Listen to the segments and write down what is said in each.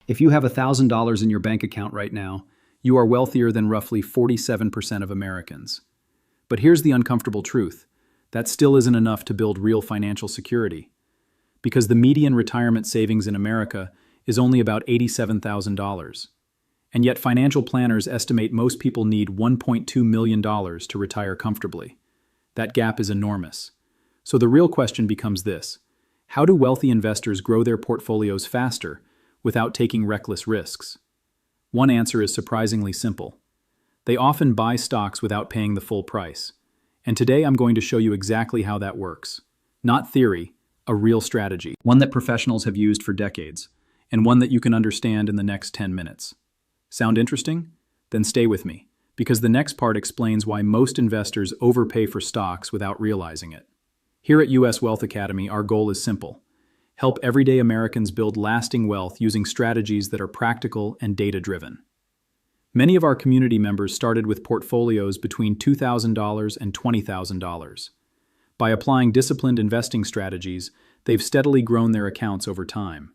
If you have $1,000 in your bank account right now, you are wealthier than roughly 47% of Americans. But here's the uncomfortable truth. That still isn't enough to build real financial security. Because the median retirement savings in America is only about $87,000. And yet financial planners estimate most people need $1.2 million to retire comfortably. That gap is enormous. So the real question becomes this: how do wealthy investors grow their portfolios faster without taking reckless risks? One answer is surprisingly simple. They often buy stocks without paying the full price. And today I'm going to show you exactly how that works. Not theory, a real strategy. One that professionals have used for decades, and one that you can understand in the next 10 minutes. Sound interesting? Then stay with me, because the next part explains why most investors overpay for stocks without realizing it. Here at US Wealth Academy, our goal is simple: help everyday Americans build lasting wealth using strategies that are practical and data-driven. Many of our community members started with portfolios between $2,000 and $20,000. By applying disciplined investing strategies, they've steadily grown their accounts over time.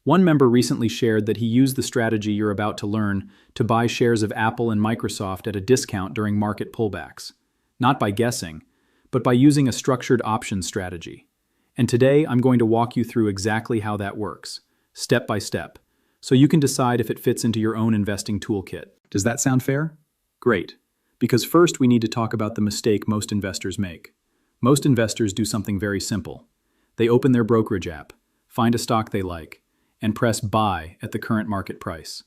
One member recently shared that he used the strategy you're about to learn to buy shares of Apple and Microsoft at a discount during market pullbacks, not by guessing, but by using a structured options strategy. And today I'm going to walk you through exactly how that works, step by step, so you can decide if it fits into your own investing toolkit. Does that sound fair? Great. Because first we need to talk about the mistake most investors make. Most investors do something very simple. They open their brokerage app, find a stock they like, and press buy at the current market price.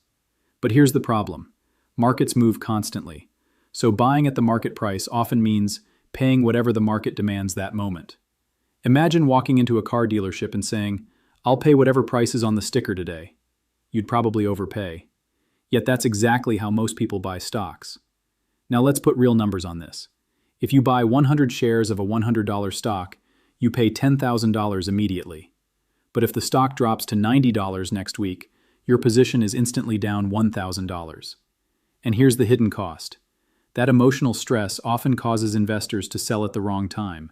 But here's the problem. Markets move constantly. So buying at the market price often means paying whatever the market demands that moment. Imagine walking into a car dealership and saying, "I'll pay whatever price is on the sticker today." You'd probably overpay. Yet that's exactly how most people buy stocks. Now let's put real numbers on this. If you buy 100 shares of a $100 stock, you pay $10,000 immediately. But if the stock drops to $90 next week, your position is instantly down $1,000. And here's the hidden cost. That emotional stress often causes investors to sell at the wrong time,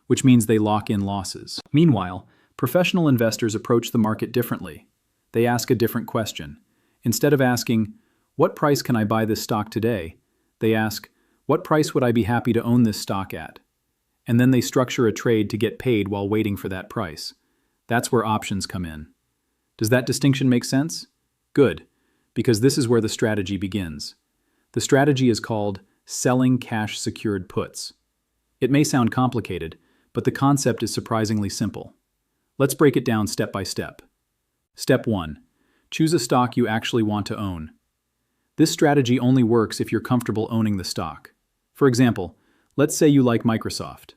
which means they lock in losses. Meanwhile, professional investors approach the market differently. They ask a different question. Instead of asking, "What price can I buy this stock today?" they ask, "What price would I be happy to own this stock at?" And then they structure a trade to get paid while waiting for that price. That's where options come in. Does that distinction make sense? Good, because this is where the strategy begins. The strategy is called selling cash-secured puts. It may sound complicated, but the concept is surprisingly simple. Let's break it down step by step. Step 1. Choose a stock you actually want to own. This strategy only works if you're comfortable owning the stock. For example, let's say you like Microsoft.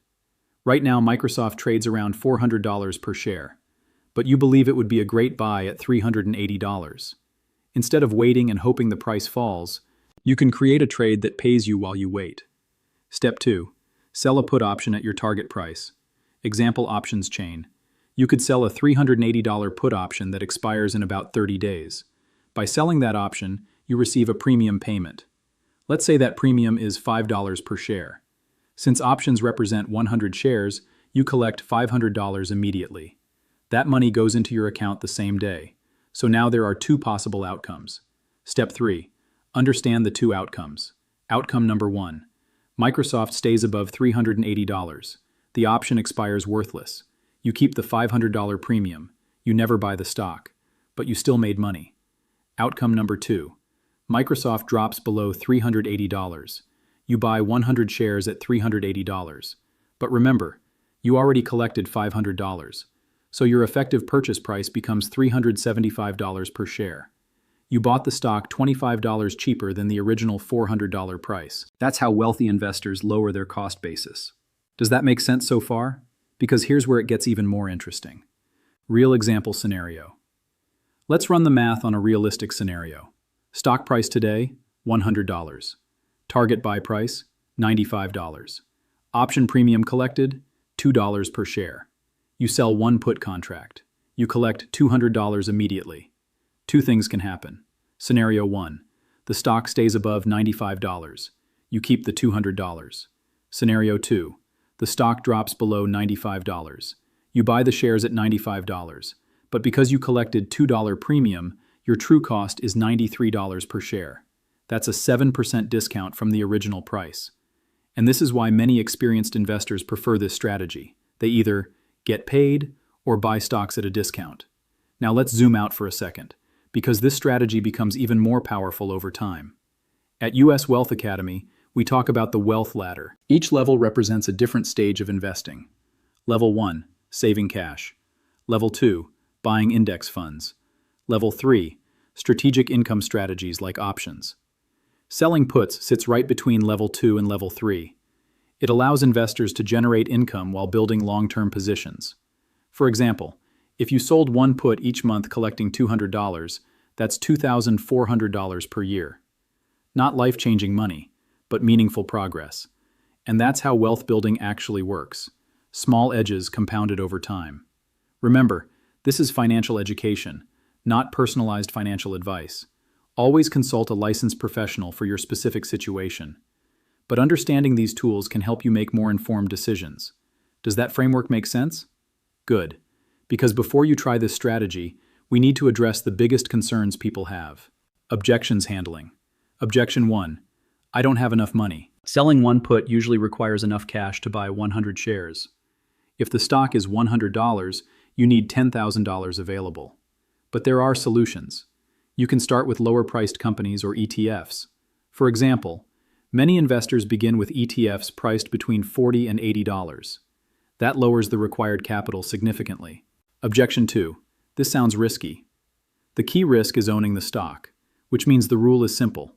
Right now, Microsoft trades around $400 per share, but you believe it would be a great buy at $380. Instead of waiting and hoping the price falls, you can create a trade that pays you while you wait. Step 2. Sell a put option at your target price. Example options chain. You could sell a $380 put option that expires in about 30 days. By selling that option, you receive a premium payment. Let's say that premium is $5 per share. Since options represent 100 shares, you collect $500 immediately. That money goes into your account the same day. So now there are two possible outcomes. Step 3. Understand the two outcomes. Outcome number 1. Microsoft stays above $380. The option expires worthless. You keep the $500 premium. You never buy the stock, but you still made money. Outcome number 2. Microsoft drops below $380. You buy 100 shares at $380. But remember, you already collected $500. So your effective purchase price becomes $375 per share. You bought the stock $25 cheaper than the original $400 price. That's how wealthy investors lower their cost basis. Does that make sense so far? Because here's where it gets even more interesting. Real example scenario. Let's run the math on a realistic scenario. Stock price today, $100. Target buy price, $95. Option premium collected, $2 per share. You sell one put contract. You collect $200 immediately. Two things can happen. Scenario 1. The stock stays above $95. You keep the $200. Scenario 2. The stock drops below $95. You buy the shares at $95, but because you collected $2 premium, your true cost is $93 per share. That's a 7% discount from the original price. And this is why many experienced investors prefer this strategy. They either get paid or buy stocks at a discount. Now let's zoom out for a second, because this strategy becomes even more powerful over time. At US Wealth Academy, we talk about the wealth ladder. Each level represents a different stage of investing. Level 1, saving cash. Level 2, buying index funds. Level 3, strategic income strategies like options. Selling puts sits right between Level 2 and Level 3. It allows investors to generate income while building long-term positions. For example, if you sold one put each month collecting $200, that's $2,400 per year. Not life-changing money, but meaningful progress. And that's how wealth building actually works. Small edges compounded over time. Remember, this is financial education, not personalized financial advice. Always consult a licensed professional for your specific situation. But understanding these tools can help you make more informed decisions. Does that framework make sense? Good. Because before you try this strategy, we need to address the biggest concerns people have. Objections handling. Objection 1. I don't have enough money. Selling one put usually requires enough cash to buy 100 shares. If the stock is $100, you need $10,000 available. But there are solutions. You can start with lower-priced companies or ETFs. For example, many investors begin with ETFs priced between $40 and $80. That lowers the required capital significantly. Objection 2. This sounds risky. The key risk is owning the stock, which means the rule is simple.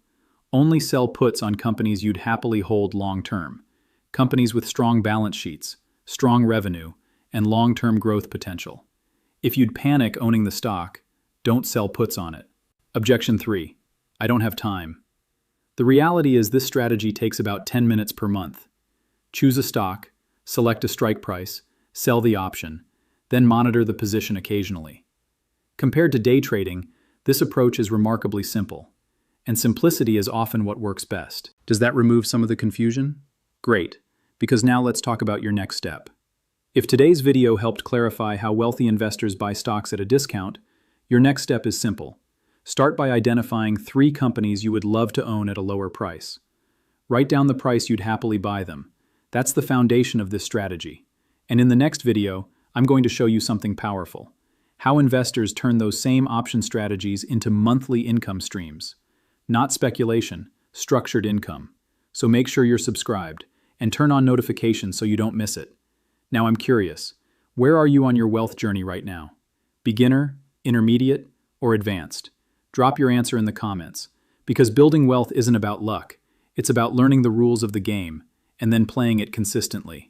Only sell puts on companies you'd happily hold long-term. Companies with strong balance sheets, strong revenue, and long-term growth potential. If you'd panic owning the stock, don't sell puts on it. Objection 3. I don't have time. The reality is this strategy takes about 10 minutes per month. Choose a stock, select a strike price, sell the option, then monitor the position occasionally. Compared to day trading, this approach is remarkably simple, and simplicity is often what works best. Does that remove some of the confusion? Great, because now let's talk about your next step. If today's video helped clarify how wealthy investors buy stocks at a discount, your next step is simple. Start by identifying 3 companies you would love to own at a lower price. Write down the price you'd happily buy them. That's the foundation of this strategy. And in the next video, I'm going to show you something powerful. How investors turn those same option strategies into monthly income streams. Not speculation, structured income. So make sure you're subscribed and turn on notifications so you don't miss it. Now I'm curious, where are you on your wealth journey right now? Beginner, intermediate, or advanced? Drop your answer in the comments, because building wealth isn't about luck. It's about learning the rules of the game and then playing it consistently.